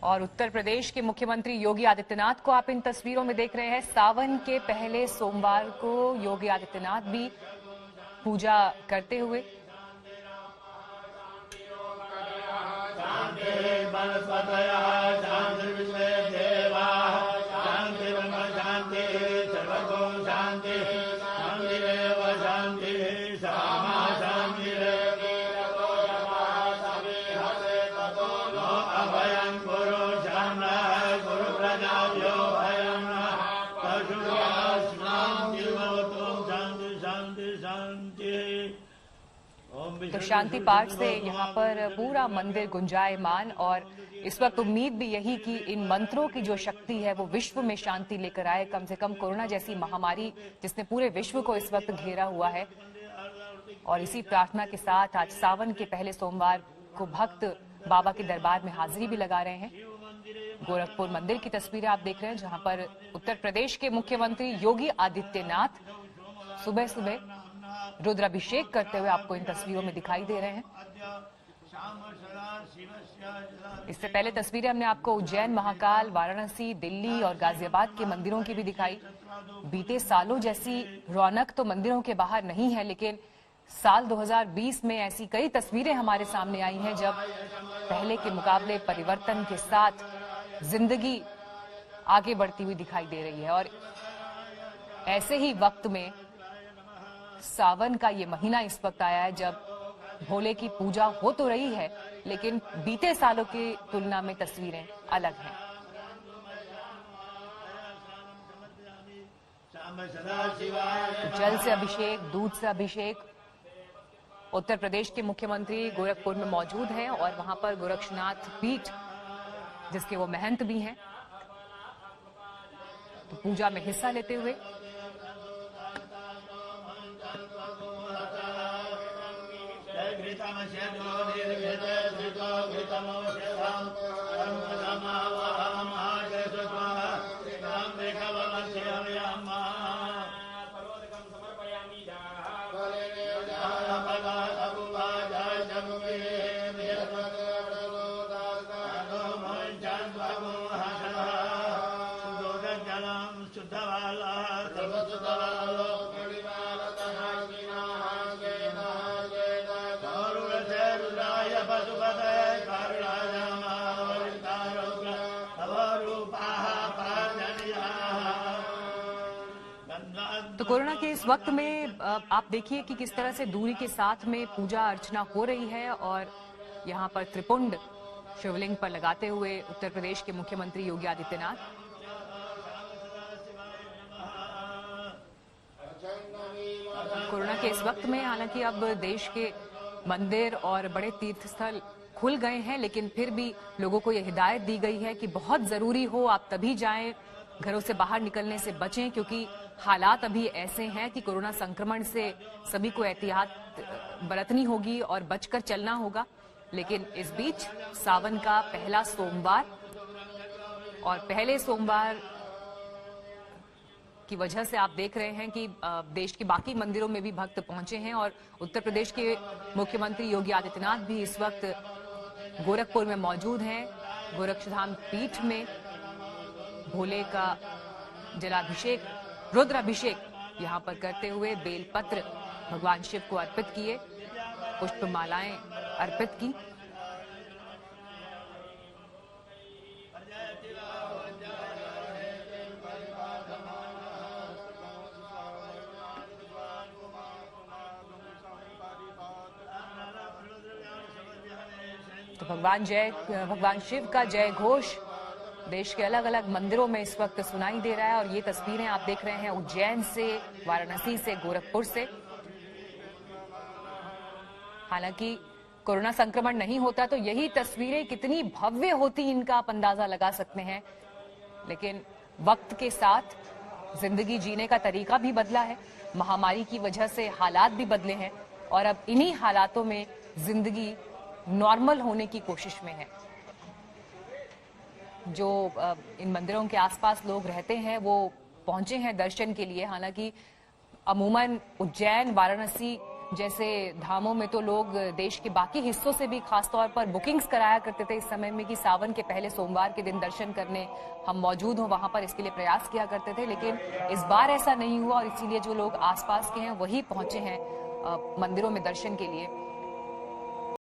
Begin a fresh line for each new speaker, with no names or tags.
और उत्तर प्रदेश के मुख्यमंत्री योगी आदित्यनाथ को आप इन तस्वीरों में देख रहे हैं। सावन के पहले सोमवार को योगी आदित्यनाथ भी पूजा करते हुए। तो शांति पाठ से यहाँ पर पूरा मंदिर गुंजायमान, और इस वक्त उम्मीद भी यही कि इन मंत्रों की जो शक्ति है वो विश्व में शांति लेकर आए। कम से कम कोरोना जैसी महामारी जिसने पूरे विश्व को इस वक्त घेरा हुआ है, और इसी प्रार्थना के साथ आज सावन के पहले सोमवार को भक्त बाबा के दरबार में हाजिरी भी लगा रहे हैं। गोरखपुर मंदिर की तस्वीरें आप देख रहे हैं, जहां पर उत्तर प्रदेश के मुख्यमंत्री योगी आदित्यनाथ सुबह सुबह रुद्राभिषेक करते हुए आपको इन तस्वीरों में दिखाई दे रहे हैं। इससे पहले तस्वीरें हमने आपको उज्जैन, महाकाल, वाराणसी, दिल्ली और गाजियाबाद के मंदिरों की भी दिखाई। बीते सालों जैसी रौनक तो मंदिरों के बाहर नहीं है, लेकिन साल 2020 में ऐसी कई तस्वीरें हमारे सामने आई हैं जब पहले के मुकाबले परिवर्तन के साथ जिंदगी आगे बढ़ती हुई दिखाई दे रही है। और ऐसे ही वक्त में सावन का ये महीना इस वक्त आया है जब भोले की पूजा हो तो रही है, लेकिन बीते सालों की तुलना में तस्वीरें अलग हैं। जल से अभिषेक, दूध से अभिषेक। उत्तर प्रदेश के मुख्यमंत्री गोरखपुर में मौजूद हैं और वहां पर गोरक्षनाथ पीठ जिसके वो महंत भी हैं, तो पूजा में हिस्सा लेते हुए तो कोरोना के इस वक्त में आप देखिए कि किस तरह से दूरी के साथ में पूजा अर्चना हो रही है, और यहाँ पर त्रिपुंड शिवलिंग पर लगाते हुए उत्तर प्रदेश के मुख्यमंत्री योगी आदित्यनाथ। कोरोना के इस वक्त में हालांकि अब देश के मंदिर और बड़े तीर्थ स्थल खुल गए हैं, लेकिन फिर भी लोगों को यह हिदायत दी गई है कि बहुत जरूरी हो आप तभी जाएं, घरों से बाहर निकलने से बचें, क्योंकि हालात अभी ऐसे हैं कि कोरोना संक्रमण से सभी को एहतियात बरतनी होगी और बचकर चलना होगा। लेकिन इस बीच सावन का पहला सोमवार, और पहले सोमवार की वजह से आप देख रहे हैं कि देश के बाकी मंदिरों में भी भक्त पहुंचे हैं, और उत्तर प्रदेश के मुख्यमंत्री योगी आदित्यनाथ भी इस वक्त गोरखपुर में मौजूद हैं। गोरक्षधाम पीठ में भोले का जलाभिषेक, रुद्राभिषेक यहाँ पर करते हुए बेलपत्र भगवान शिव को अर्पित किए, पुष्पमालाएं अर्पित की। तो भगवान शिव का जय घोष देश के अलग अलग मंदिरों में इस वक्त सुनाई दे रहा है। और ये तस्वीरें आप देख रहे हैं उज्जैन से, वाराणसी से, गोरखपुर से। हालांकि कोरोना संक्रमण नहीं होता तो यही तस्वीरें कितनी भव्य होती इनका आप अंदाजा लगा सकते हैं, लेकिन वक्त के साथ जिंदगी जीने का तरीका भी बदला है, महामारी की वजह से हालात भी बदले हैं, और अब इन्हीं हालातों में जिंदगी नॉर्मल होने की कोशिश में है। जो इन मंदिरों के आसपास लोग रहते हैं वो पहुंचे हैं दर्शन के लिए। हालांकि अमूमन उज्जैन, वाराणसी जैसे धामों में तो लोग देश के बाकी हिस्सों से भी खासतौर पर बुकिंग्स कराया करते थे इस समय में कि सावन के पहले सोमवार के दिन दर्शन करने हम मौजूद हों वहां पर, इसके लिए प्रयास किया करते थे। लेकिन इस बार ऐसा नहीं हुआ और इसीलिए जो लोग आसपास के हैं वही पहुंचे हैं मंदिरों में दर्शन के लिए।